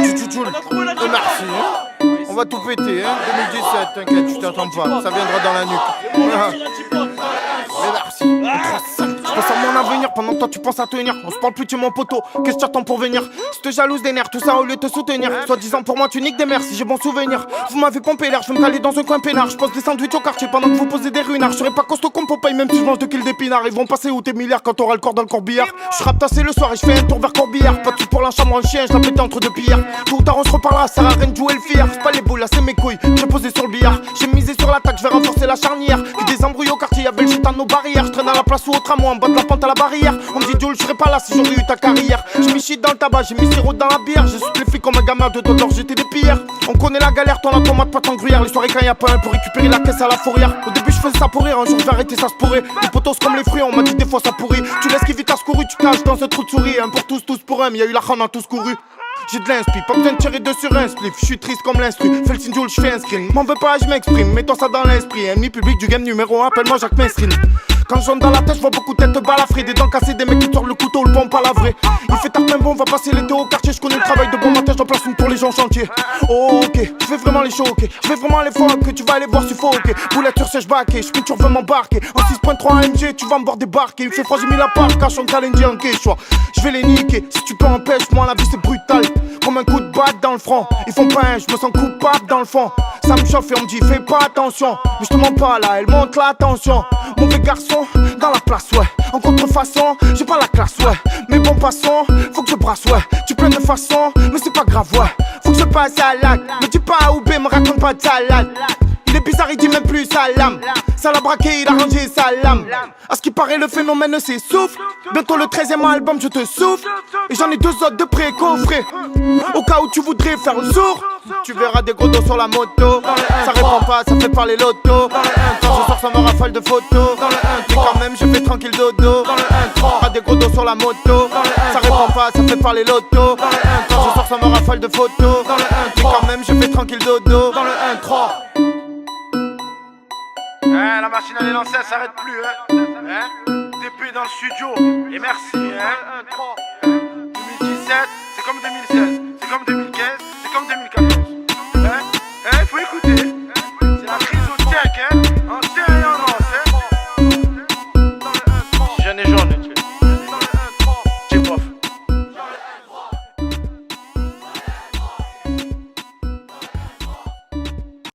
Tchouchoul. Merci, hein. On va tout péter, hein. 2017, t'inquiète, tu t'attends pas. Ça viendra dans la nuque. Mais merci. Je pense à mon avenir pendant que toi tu penses à tenir. On se parle plus, tu es mon poteau. Qu'est-ce que tu attends pour venir? Si te jalouse des nerfs, tout ça au lieu de te soutenir. Soit disant pour moi, tu niques des mères si j'ai bon souvenir. Vous m'avez pompé l'air, je vais me caler dans un coin peinard. Je pose des sandwichs au quartier pendant que vous posez des runards. Je serai pas costaud comme Popeye, même si je mange 2 kills d'épinards. Ils vont passer où tes milliards quand t'auras le corps dans le corbillard. Je rappe tassé le soir et je fais un tour vers Corbillard. Pas de tout pour la chambre en chien, je la pété entre deux pillards. Tout tard on se reparlera, ça sert à rien de jouer le fier. C'est pas les boules, là c'est mes couilles. J'ai posé sur le billard. J'ai misé sur l'attaque, je vais renforcer la charnière. Que des embrouilles au quartier, y'avait le shit à nos barrières. Je traîne à la place ou au tramway en bas de la pente à la barrière. On me dit Jules, je serais pas là si j'aurais eu ta carrière. J'ai mis shit dans le tabac, j'ai mis sirop dans la bière. J'ai su les filles comme un gamin de d'or, j'étais des pires. On connaît la galère, ton la tomate, pas ton gruyère. Les soirées quand y'a pas un pour récupérer la caisse à la fourrière. Au début je faisais ça pour rire, un jour j'ai arrêté, ça se pourrait. Les potos comme les fruits, on m'a dit des fois ça pourrit. Tu laisses qui vite à couru, tu caches dans un trou de souris. Un pour tous, tous pour un, mais y'a eu la rame à tous couru. J'ai de l'inspi, pas besoin de tirer deux sur un spliff. J'suis triste comme l'instru, fais le signe Jules, j'fais un screen. M'en veux pas, j'm'exprime, mets-toi ça dans l'esprit. Ennemi public du game numéro 1, appelle-moi Jacques Mesrine. Quand je rentre dans la tête, je vois beaucoup de têtes balafrées. Des dents cassées, des mecs qui sortent le couteau, le pompe à la vraie. Il fait tarpin bon, on va passer l'été au quartier. Je connais le travail de bon matin, j'en place une pour les gens chantier. Oh, ok, je fais vraiment les choquer. Je fais vraiment les fois que tu vas aller voir suffoquer. Boulette sur sèche baquet, je tu veux m'embarquer. En 6.3 AMG, tu vas me voir débarquer. Il fait froid, j'ai mis la part, cache en calendrier en quechua. Je vais les niquer, si tu peux empêche-moi, la vie c'est brutal. Comme un coup de batte dans le front. Ils font pas un, je me sens coupable dans le fond. Ça me chauffe et on me dit fais pas attention. Mais je te mens pas là, elle monte l'attention. Mauvais garçon, dans la place, ouais. En contrefaçon, j'ai pas la classe, ouais. Mais bon passons, faut que je brasse, ouais. Tu plein de façons, mais c'est pas grave, ouais. Faut que je passe à l'acte. Me dis pas où me raconte pas de salade. Il est bizarre, il dit même plus salam. Ça l'a braqué, il a rangé sa lame. À ce qui paraît, le phénomène s'essouffle. Bientôt le 13e album, je te souffle. Et j'en ai 2 autres de près coffrés. Au cas où tu voudrais faire le sourd, tu verras des gros dos sur la moto. Ça répond pas, ça fait parler l'auto. Quand je sors, ça me rafale de photos. Mais quand même, je fais tranquille dodo. Pas des gros dos sur la moto. Ça répond pas, ça fait parler l'auto. Quand je sors, ça me rafale de photos. Mais quand même, je fais tranquille dodo. Dans le 1-3. La machine à les lancer, elle s'arrête plus, TP dans le studio, et merci, 2017, c'est comme 2016, c'est comme 2015, c'est comme 2014. Faut écouter, c'est la crise au tchèque,